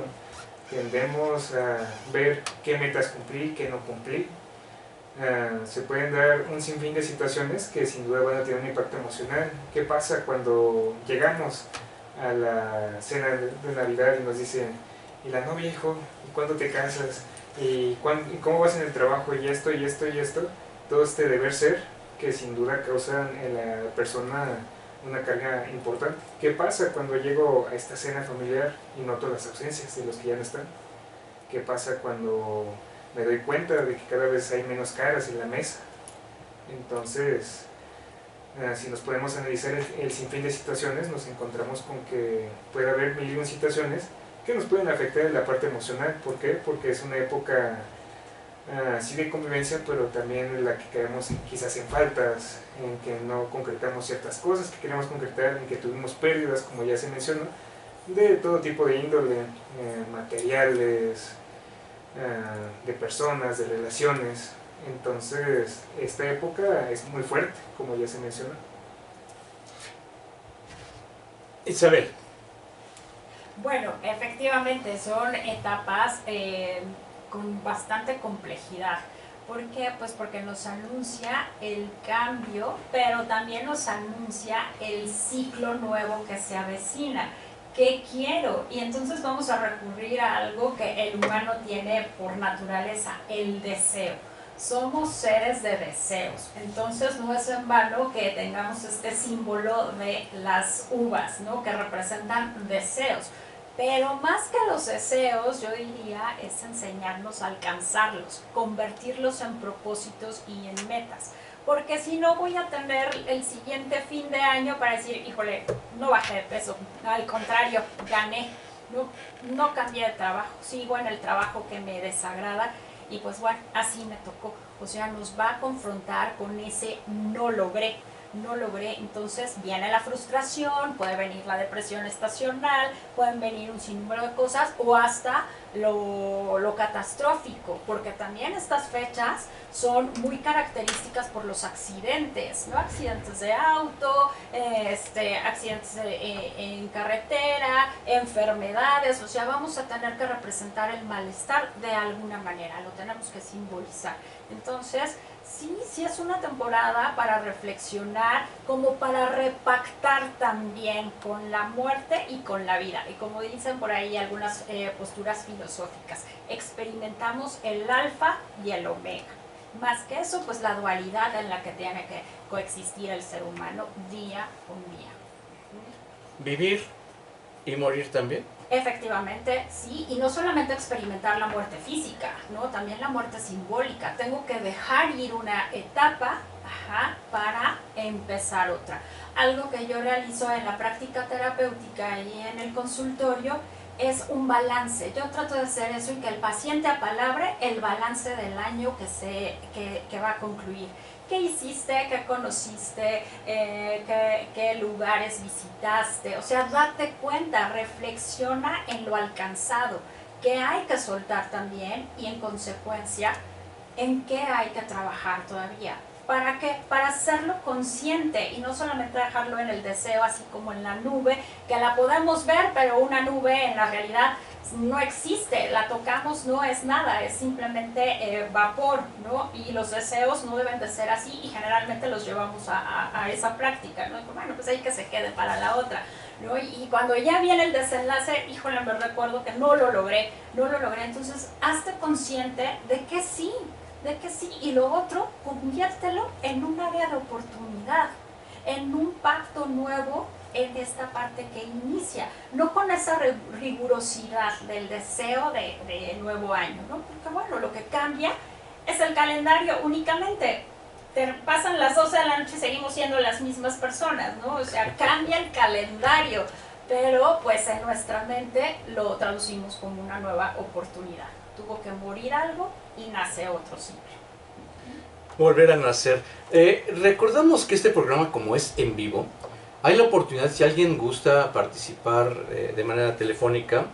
S3: tendemos a ver qué metas cumplí, qué no cumplí. Se pueden dar un sinfín de situaciones que sin duda van a tener un impacto emocional. ¿Qué pasa cuando llegamos a la cena de Navidad y nos dicen, y la novia, hijo, ¿y cuándo te casas? ¿Y cómo vas en el trabajo? Y esto, y esto, y esto. Todo este deber ser que sin duda causan en la persona una carga importante. ¿Qué pasa cuando llego a esta cena familiar y noto las ausencias de los que ya no están? ¿Qué pasa cuando me doy cuenta de que cada vez hay menos caras en la mesa? Entonces, si nos podemos analizar el sinfín de situaciones, nos encontramos con que puede haber mil y un situaciones que nos pueden afectar en la parte emocional. ¿Por qué? Porque es una época sí de convivencia, pero también en la que caemos quizás en faltas, en que no concretamos ciertas cosas que queremos concretar, en que tuvimos pérdidas, como ya se mencionó, de todo tipo de índole, materiales, de personas, de relaciones. Entonces, esta época es muy fuerte, como ya se mencionó.
S1: Isabel.
S2: Bueno, efectivamente son etapas con bastante complejidad. ¿Por qué? Pues porque nos anuncia el cambio, pero también nos anuncia el ciclo nuevo que se avecina. ¿Qué quiero? Y entonces vamos a recurrir a algo que el humano tiene por naturaleza, el deseo. Somos seres de deseos, entonces no es en vano que tengamos este símbolo de las uvas, ¿no? Que representan deseos. Pero más que los deseos, yo diría, es enseñarnos a alcanzarlos, convertirlos en propósitos y en metas. Porque si no voy a tener el siguiente fin de año para decir, híjole, no bajé de peso, al contrario, gané, no cambié de trabajo, sigo en el trabajo que me desagrada y pues bueno, así me tocó. O sea, nos va a confrontar con ese no logré, entonces viene la frustración, puede venir la depresión estacional, pueden venir un sinnúmero de cosas o hasta lo catastrófico, porque también estas fechas son muy características por los accidentes, ¿no? Accidentes de auto, accidentes en carretera, enfermedades, o sea, vamos a tener que representar el malestar de alguna manera, lo tenemos que simbolizar. Entonces, sí es una temporada para reflexionar, como para repactar también con la muerte y con la vida. Y como dicen por ahí algunas posturas filosóficas, experimentamos el alfa y el omega. Más que eso, pues la dualidad en la que tiene que coexistir el ser humano día con día.
S1: ¿Vivir y morir también?
S2: Efectivamente, sí, y no solamente experimentar la muerte física, ¿no? También la muerte simbólica. Tengo que dejar ir una etapa para empezar otra. Algo que yo realizo en la práctica terapéutica y en el consultorio es un balance. Yo trato de hacer eso y que el paciente apalabre el balance del año que va a concluir. ¿Qué hiciste? ¿Qué conociste? ¿Qué lugares visitaste? O sea, date cuenta, reflexiona en lo alcanzado, qué hay que soltar también y en consecuencia, en qué hay que trabajar todavía. ¿Para qué? Para hacerlo consciente y no solamente dejarlo en el deseo, así como en la nube, que la podemos ver, pero una nube en la realidad no existe, la tocamos, no es nada, es simplemente vapor, ¿no? Y los deseos no deben de ser así y generalmente los llevamos a esa práctica, ¿no? Bueno, pues hay que se quede para la otra, ¿no? Y cuando ya viene el desenlace, híjole, me recuerdo que no lo logré, entonces hazte consciente de que sí, y lo otro, conviértelo en un área de oportunidad, en un pacto nuevo en esta parte que inicia, no con esa rigurosidad del deseo de nuevo año, ¿no? Porque bueno, lo que cambia es el calendario únicamente. Pasan las 12 de la noche y seguimos siendo las mismas personas, ¿no? O sea, cambia el calendario, pero pues en nuestra mente lo traducimos como una nueva oportunidad. Tuvo que morir algo y nace otro ciclo.
S1: Volver a nacer. Recordamos que este programa, como es en vivo, hay la oportunidad, si alguien gusta participar de manera telefónica,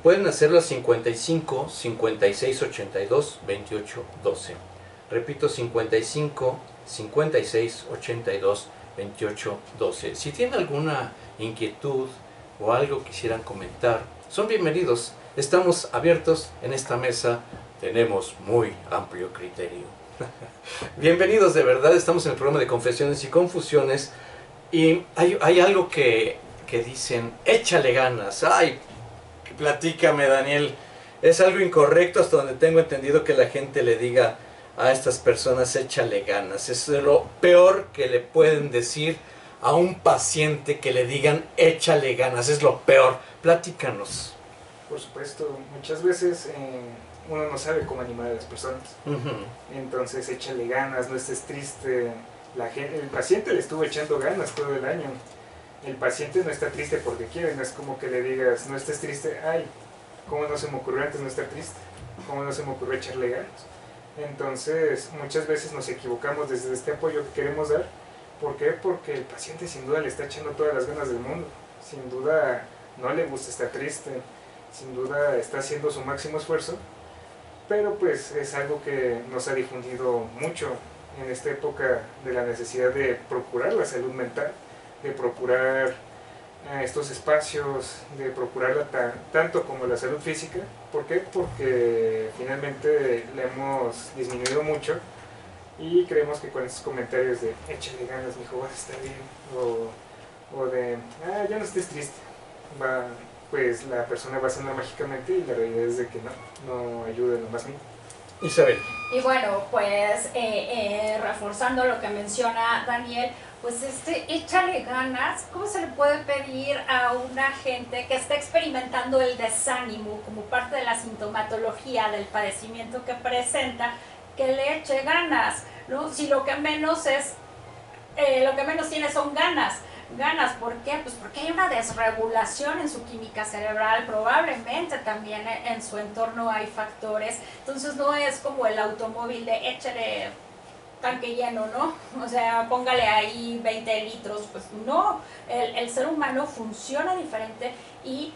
S1: pueden hacerlo a 55 56 82 28 12. Repito, 55 56 82 28 12. Si tienen alguna inquietud o algo quisieran comentar, son bienvenidos. Estamos abiertos en esta mesa, tenemos muy amplio criterio. Bienvenidos, de verdad, estamos en el programa de Confesiones y Confusiones. Y hay algo que dicen, échale ganas. Ay, platícame, Daniel. Es algo incorrecto hasta donde tengo entendido que la gente le diga a estas personas, échale ganas. Es lo peor que le pueden decir a un paciente que le digan échale ganas? Es lo peor. Platícanos.
S3: Por supuesto, muchas veces uno no sabe cómo animar a las personas. Entonces, échale ganas, no estés triste. El paciente le estuvo echando ganas todo el año. El paciente no está triste porque quiere, no es como que le digas, no estés triste, ay, ¿cómo no se me ocurrió antes no estar triste? ¿Cómo no se me ocurrió echarle ganas? Entonces, muchas veces nos equivocamos desde este apoyo que queremos dar. ¿Por qué? Porque el paciente sin duda le está echando todas las ganas del mundo. Sin duda no le gusta estar triste, sin duda está haciendo su máximo esfuerzo, pero pues es algo que nos ha difundido mucho en esta época de la necesidad de procurar la salud mental, de procurar estos espacios, de procurarla tanto como la salud física. ¿Por qué? Porque finalmente la hemos disminuido mucho y creemos que con estos comentarios de échale ganas, mijo, vas a estar bien, o de ya no estés triste, pues la persona va a sanar mágicamente, y la realidad es de que no ayuda en lo más mínimo.
S1: Isabel.
S2: Y bueno, pues reforzando lo que menciona Daniel, pues échale ganas. ¿Cómo se le puede pedir a una gente que está experimentando el desánimo como parte de la sintomatología del padecimiento que presenta, que le eche ganas, ¿no? Si lo que menos tiene son ganas. ¿Por qué? Pues porque hay una desregulación en su química cerebral, probablemente también en su entorno hay factores. Entonces no es como el automóvil de échale tanque lleno, ¿no? O sea, póngale ahí 20 litros, pues no, el ser humano funciona diferente, y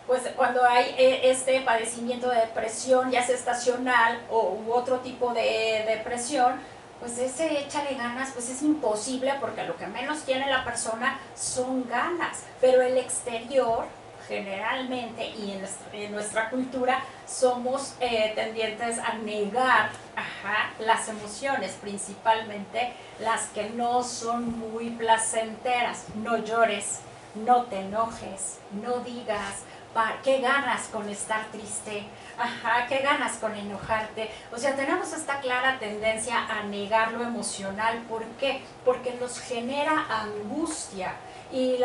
S2: pues cuando hay este padecimiento de depresión, ya sea estacional u otro tipo de depresión, pues ese échale ganas pues es imposible, porque lo que menos tiene la persona son ganas, pero el exterior generalmente y en nuestra cultura somos tendientes a negar las emociones, principalmente las que no son muy placenteras. No llores, no te enojes, no digas, ¿qué ganas con estar triste? ¿Qué ganas con enojarte? O sea, tenemos esta clara tendencia a negar lo emocional. ¿Por qué? Porque nos genera angustia. Y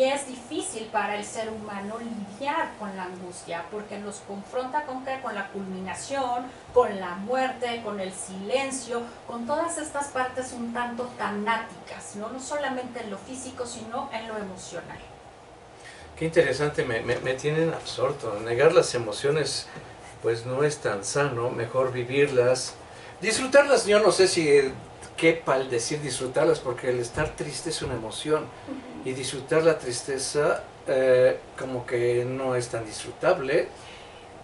S2: es difícil para el ser humano lidiar con la angustia, porque nos confronta con la culminación, con la muerte, con el silencio, con todas estas partes un tanto tanáticas, no solamente en lo físico, sino en lo emocional.
S1: Qué interesante, me tienen absorto. Negar las emociones pues no es tan sano, mejor vivirlas, disfrutarlas. Yo no sé si quepa el decir disfrutarlas, porque el estar triste es una emoción, y disfrutar la tristeza como que no es tan disfrutable.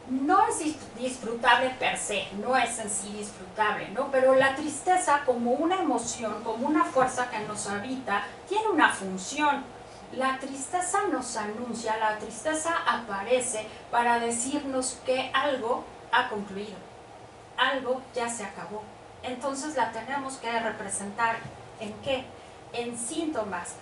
S2: No es disfrutable per se, no es en sí disfrutable, ¿no? Pero la tristeza como una emoción, como una fuerza que nos habita, tiene una función. La tristeza nos anuncia, la tristeza aparece para decirnos que algo ha concluido, algo ya se acabó. Entonces la tenemos que representar ¿en qué? En síntomas.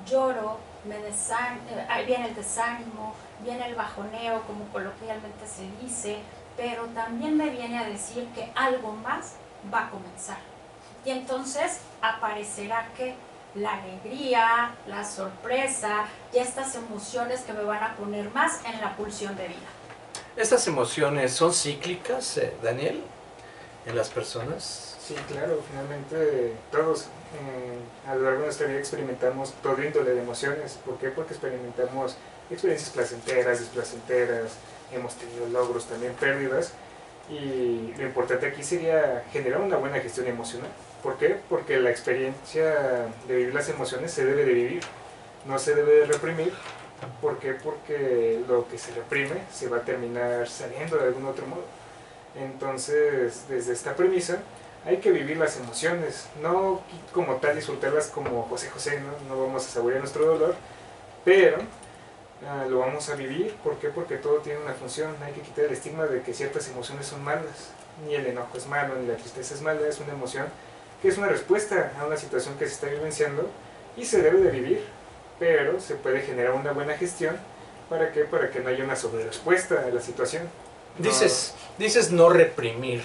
S2: Lloro, viene el desánimo, viene el bajoneo, como coloquialmente se dice, pero también me viene a decir que algo más va a comenzar. Y entonces aparecerá que la alegría, la sorpresa y estas emociones que me van a poner más en la pulsión de vida.
S1: ¿Estas emociones son cíclicas, Daniel, en las personas?
S3: Sí, claro, finalmente todos a lo largo de nuestra vida experimentamos todo índole de emociones. ¿Por qué? Porque experimentamos experiencias placenteras, desplacenteras, hemos tenido logros, también pérdidas, y lo importante aquí sería generar una buena gestión emocional. ¿Por qué? Porque la experiencia de vivir las emociones se debe de vivir, no se debe de reprimir. ¿Por qué? Porque lo que se reprime se va a terminar saliendo de algún otro modo. Entonces, desde esta premisa, hay que vivir las emociones, no como tal disfrutarlas como José José, no vamos a saborear nuestro dolor, pero lo vamos a vivir. ¿Por qué? Porque todo tiene una función. Hay que quitar el estigma de que ciertas emociones son malas. Ni el enojo es malo, ni la tristeza es mala, es una emoción que es una respuesta a una situación que se está vivenciando y se debe de vivir, pero se puede generar una buena gestión. ¿Para qué? Para que no haya una sobrerespuesta a la situación.
S1: Dices no reprimir.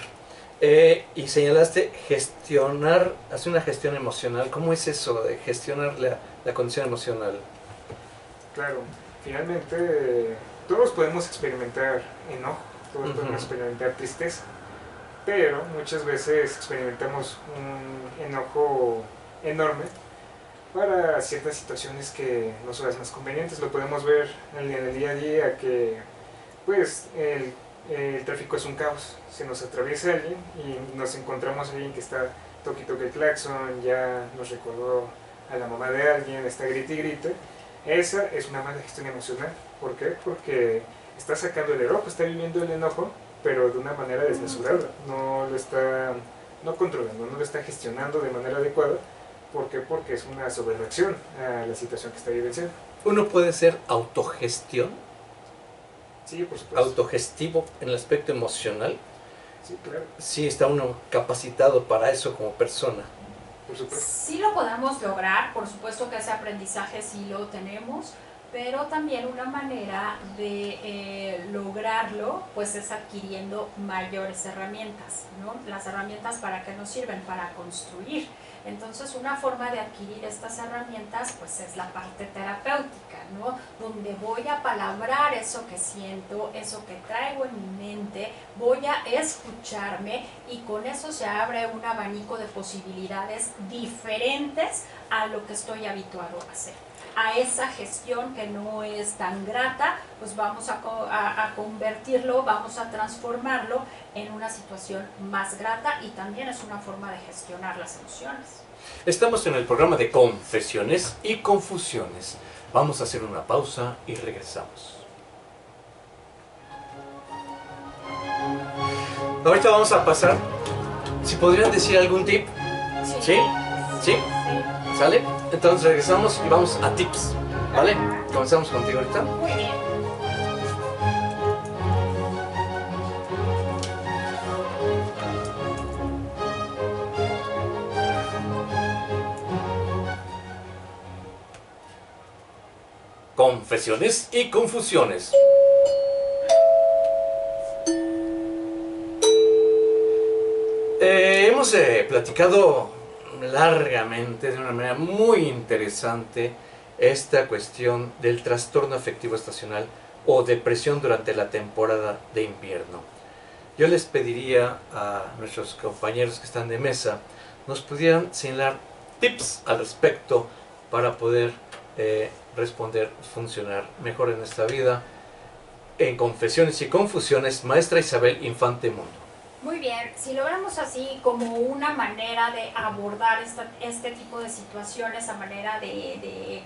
S1: Y señalaste gestionar, hacer una gestión emocional. ¿Cómo es eso de gestionar la condición emocional?
S3: Claro, finalmente todos podemos experimentar enojo, todos podemos experimentar tristeza, pero muchas veces experimentamos un enojo enorme para ciertas situaciones que no son las más convenientes. Lo podemos ver en el día a día, que pues el tráfico es un caos, se nos atraviesa alguien y nos encontramos a alguien que está toque toque el claxon, ya nos recordó a la mamá de alguien, está grite y grite. Esa es una mala gestión emocional. ¿Por qué? Porque está sacando el enojo, está viviendo el enojo, pero de una manera desmesurada, no lo está controlando, no lo está gestionando de manera adecuada. ¿Por qué? Porque es una sobrereacción a la situación que está vivenciando.
S1: ¿Uno puede ser autogestión?
S3: Sí, por supuesto.
S1: Autogestivo en el aspecto emocional.
S3: Sí, claro.
S1: Sí, está uno capacitado para eso como persona.
S3: Por supuesto.
S2: Sí lo podemos lograr, por supuesto que ese aprendizaje sí lo tenemos, pero también una manera de lograrlo pues es adquiriendo mayores herramientas, ¿no? Las herramientas, ¿para qué nos sirven? Para construir. Entonces una forma de adquirir estas herramientas pues es la parte terapéutica, ¿no? Donde voy a palabrar eso que siento, eso que traigo en mi mente, voy a escucharme y con eso se abre un abanico de posibilidades diferentes a lo que estoy habituado a hacer. A esa gestión que no es tan grata, pues vamos a convertirlo, vamos a transformarlo en una situación más grata y también es una forma de gestionar las emociones.
S1: Estamos en el programa de Confesiones y Confusiones. Vamos a hacer una pausa y regresamos. Ahorita vamos a pasar. Si podrían decir algún tip. ¿Sí? ¿Sí? ¿Sale? Entonces regresamos y vamos a tips. ¿Vale? Comenzamos contigo ahorita.
S2: Muy bien.
S1: Confesiones y Confusiones. Hemos platicado largamente, de una manera muy interesante, esta cuestión del trastorno afectivo estacional o depresión durante la temporada de invierno. Yo les pediría a nuestros compañeros que están de mesa nos pudieran señalar tips al respecto para poder responder, funcionar mejor en esta vida. En Confesiones y Confusiones, maestra Isabel Infante Mundo.
S2: Muy bien, si lo vemos así como una manera de abordar este tipo de situaciones a manera de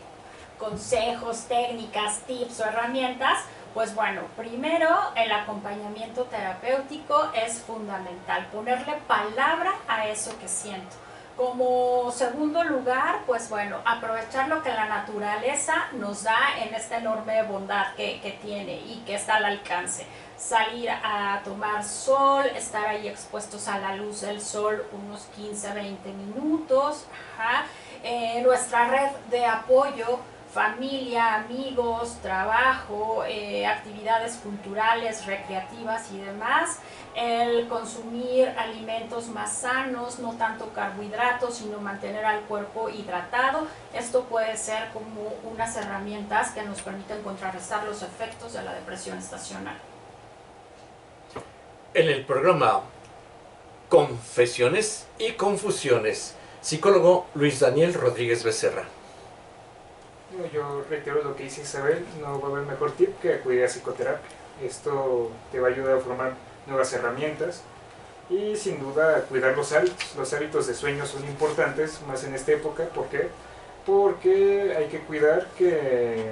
S2: consejos, técnicas, tips o herramientas, pues bueno, primero el acompañamiento terapéutico es fundamental, ponerle palabra a eso que siento. Como segundo lugar, pues bueno, aprovechar lo que la naturaleza nos da en esta enorme bondad que tiene y que está al alcance. Salir a tomar sol, estar ahí expuestos a la luz del sol unos 15-20 minutos. Nuestra red de apoyo, familia, amigos, trabajo, actividades culturales, recreativas y demás. El consumir alimentos más sanos, no tanto carbohidratos, sino mantener al cuerpo hidratado. Esto puede ser como unas herramientas que nos permiten contrarrestar los efectos de la depresión estacional.
S1: En el programa Confesiones y Confusiones, psicólogo Luis Daniel Rodríguez Becerra.
S3: Yo reitero lo que dice Isabel, no va a haber mejor tip que acudir a psicoterapia. Esto te va a ayudar a formar nuevas herramientas y sin duda cuidar los hábitos. Los hábitos de sueño son importantes, más en esta época. ¿Por qué? Porque hay que cuidar que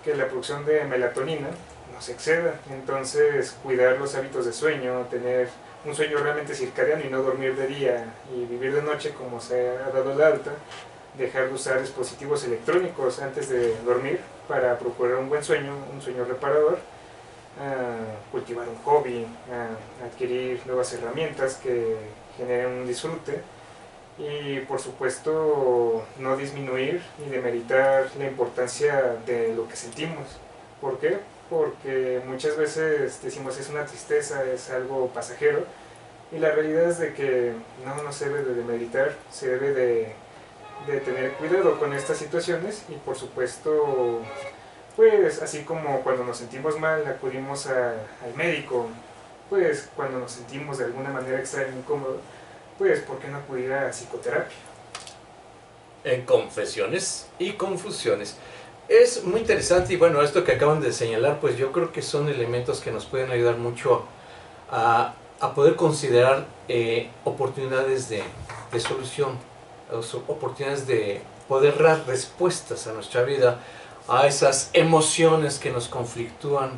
S3: la producción de melatonina no se exceda. Entonces, cuidar los hábitos de sueño, tener un sueño realmente circadiano y no dormir de día y vivir de noche como se ha dado el alta. Dejar de usar dispositivos electrónicos antes de dormir para procurar un buen sueño, un sueño reparador. Cultivar un hobby, adquirir nuevas herramientas que generen un disfrute y por supuesto no disminuir ni demeritar la importancia de lo que sentimos. ¿Por qué? Porque muchas veces decimos es una tristeza, es algo pasajero, Y la realidad es de que no se debe de demeritar, se debe de tener cuidado con estas situaciones y por supuesto, pues así como cuando nos sentimos mal acudimos al médico, pues cuando nos sentimos de alguna manera extraña, incómodo, pues ¿por qué no acudir a psicoterapia?
S1: En confesiones y confusiones. Es muy interesante y bueno, esto que acaban de señalar, pues yo creo que son elementos que nos pueden ayudar mucho a poder considerar oportunidades de solución, oportunidades de poder dar respuestas a nuestra vida, a esas emociones que nos conflictúan.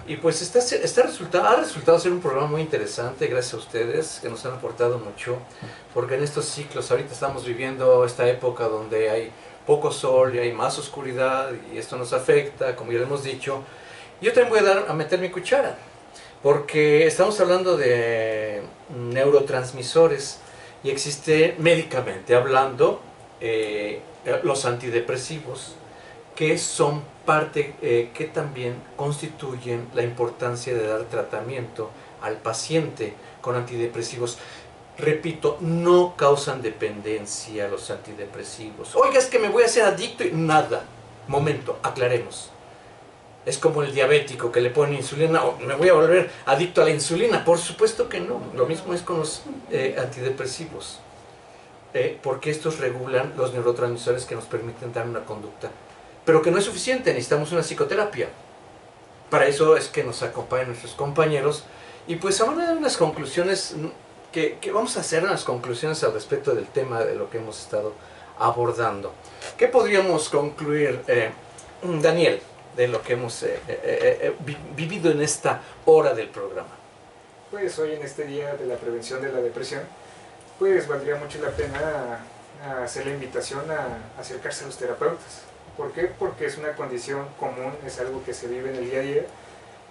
S1: Y pues ha resultado ser un programa muy interesante, gracias a ustedes que nos han aportado mucho, porque en estos ciclos ahorita estamos viviendo esta época donde hay poco sol y hay más oscuridad y esto nos afecta, como ya lo hemos dicho. Yo también voy a meter mi cuchara, porque estamos hablando de neurotransmisores y existe médicamente hablando los antidepresivos, que son parte que también constituyen la importancia de dar tratamiento al paciente con antidepresivos. Repito, no causan dependencia los antidepresivos. Oiga, es que me voy a hacer adicto y nada. Momento, aclaremos. Es como el diabético que le pone insulina, o me voy a volver adicto a la insulina. Por supuesto que no. Lo mismo es con los antidepresivos. Porque estos regulan los neurotransmisores que nos permiten dar una conducta. Pero que no es suficiente, necesitamos una psicoterapia. Para eso es que nos acompañan nuestros compañeros. Y pues vamos a dar unas conclusiones, que vamos a hacer unas conclusiones al respecto del tema de lo que hemos estado abordando. ¿Qué podríamos concluir, Daniel, de lo que hemos vivido en esta hora del programa?
S3: Pues hoy en este día de la prevención de la depresión, pues valdría mucho la pena hacer la invitación a acercarse a los terapeutas. ¿Por qué? Porque es una condición común, es algo que se vive en el día a día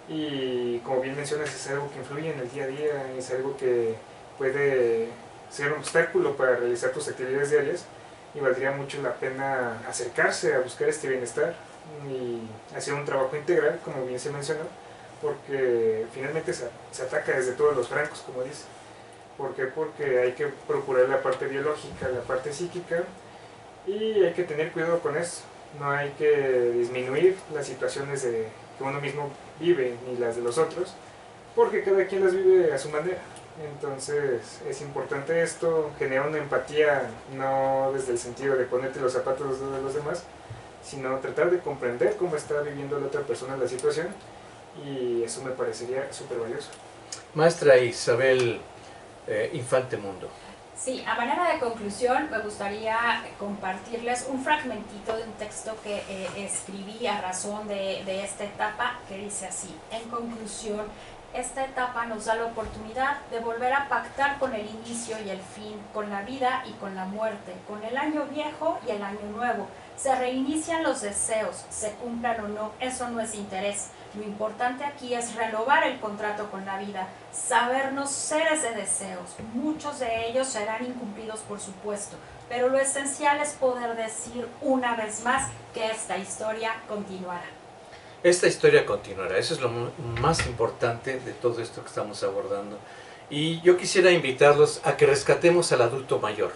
S3: y como bien mencionas es algo que influye en el día a día, es algo que puede ser un obstáculo para realizar tus actividades diarias y valdría mucho la pena acercarse a buscar este bienestar y hacer un trabajo integral, como bien se mencionó, porque finalmente se ataca desde todos los francos, como dice. ¿Por qué? Porque hay que procurar la parte biológica, la parte psíquica y hay que tener cuidado con eso. No hay que disminuir las situaciones que uno mismo vive ni las de los otros, porque cada quien las vive a su manera. Entonces es importante esto, generar una empatía, no desde el sentido de ponerte los zapatos de los demás, sino tratar de comprender cómo está viviendo la otra persona la situación, y eso me parecería súper valioso.
S1: Maestra Isabel Infante Mundo.
S2: Sí, a manera de conclusión me gustaría compartirles un fragmentito de un texto que escribí a razón de esta etapa, que dice así: en conclusión, esta etapa nos da la oportunidad de volver a pactar con el inicio y el fin, con la vida y con la muerte, con el año viejo y el año nuevo. Se reinician los deseos, se cumplan o no, eso no es interés. Lo importante aquí es renovar el contrato con la vida, sabernos seres de deseos. Muchos de ellos serán incumplidos, por supuesto, pero lo esencial es poder decir una vez más que esta historia continuará.
S1: Esta historia continuará, eso es lo más importante de todo esto que estamos abordando. Y yo quisiera invitarlos a que rescatemos al adulto mayor.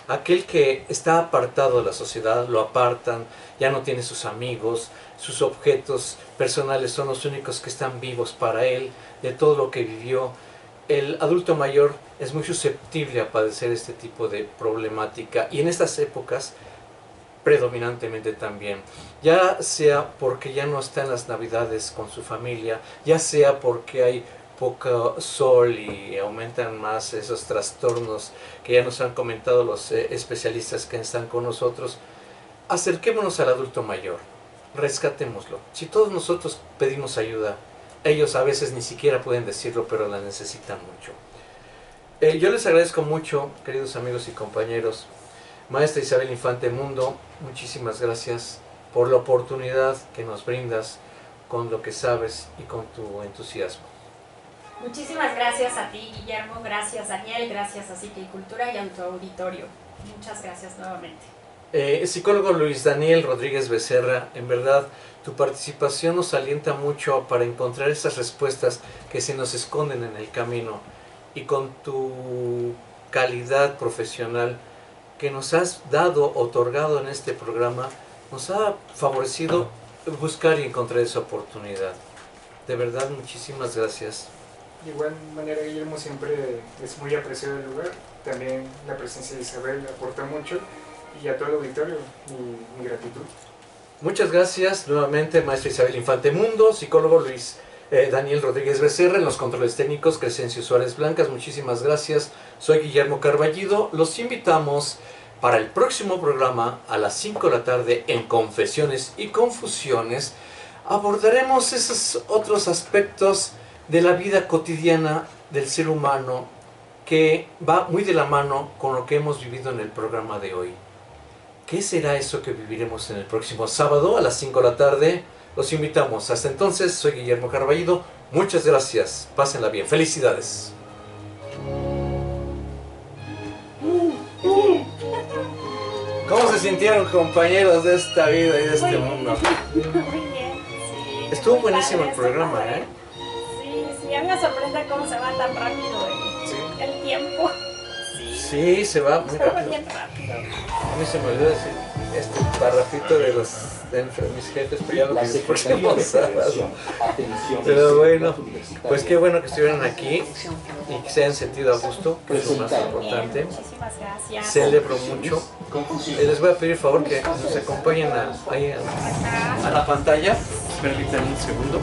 S1: Aquel que está apartado de la sociedad, lo apartan, ya no tiene sus amigos, sus objetos personales son los únicos que están vivos para él, de todo lo que vivió. El adulto mayor es muy susceptible a padecer este tipo de problemática y en estas épocas predominantemente también, ya sea porque ya no está en las navidades con su familia, ya sea porque hay poco sol y aumentan más esos trastornos que ya nos han comentado los especialistas que están con nosotros. Acerquémonos al adulto mayor, rescatémoslo. Si todos nosotros pedimos ayuda, ellos a veces ni siquiera pueden decirlo, pero la necesitan mucho. Yo les agradezco mucho, queridos amigos y compañeros. Maestra Isabel Infante Mundo, muchísimas gracias por la oportunidad que nos brindas con lo que sabes y con tu entusiasmo.
S2: Muchísimas gracias a ti, Guillermo, gracias Daniel, gracias a Psique y Cultura y a tu auditorio. Muchas gracias nuevamente.
S1: Psicólogo Luis Daniel Rodríguez Becerra, en verdad tu participación nos alienta mucho para encontrar esas respuestas que se nos esconden en el camino y con tu calidad profesional que nos has dado, otorgado en este programa, nos ha favorecido buscar y encontrar esa oportunidad. De verdad, muchísimas gracias.
S3: De igual manera, Guillermo, siempre es muy apreciado el lugar. También la presencia de Isabel aporta mucho, y a todo el auditorio mi gratitud.
S1: Muchas gracias nuevamente, maestra Isabel Infante Mundo, psicólogo Luis Daniel Rodríguez Becerra, en los controles técnicos Crescencio Suárez Blancas, muchísimas gracias. Soy Guillermo Carballido, los invitamos para el próximo programa a las 5 de la tarde en Confesiones y Confusiones. Abordaremos esos otros aspectos de la vida cotidiana del ser humano que va muy de la mano con lo que hemos vivido en el programa de hoy. ¿Qué será eso que viviremos en el próximo sábado a las 5 de la tarde? Los invitamos. Hasta entonces, soy Guillermo Carballido. Muchas gracias. Pásenla bien. Felicidades. ¿Cómo se sintieron, compañeros de esta vida y de este mundo?
S2: Muy bien, sí.
S1: Estuvo buenísimo el programa, ¿eh?
S2: Sí, a mí me sorprende cómo se va tan rápido el tiempo.
S1: Sí, se va muy rápido.
S2: Bien rápido.
S1: A mí se me olvidó decir este parrafito de mis jefes, pero ya lo que el próximo sábado. Pero bueno, pues qué bueno que estuvieran aquí y que se hayan sentido a gusto, que es lo más importante.
S2: Muchísimas gracias.
S1: Celebro mucho. Les voy a pedir favor que nos acompañen ahí a la pantalla. Permítanme un segundo.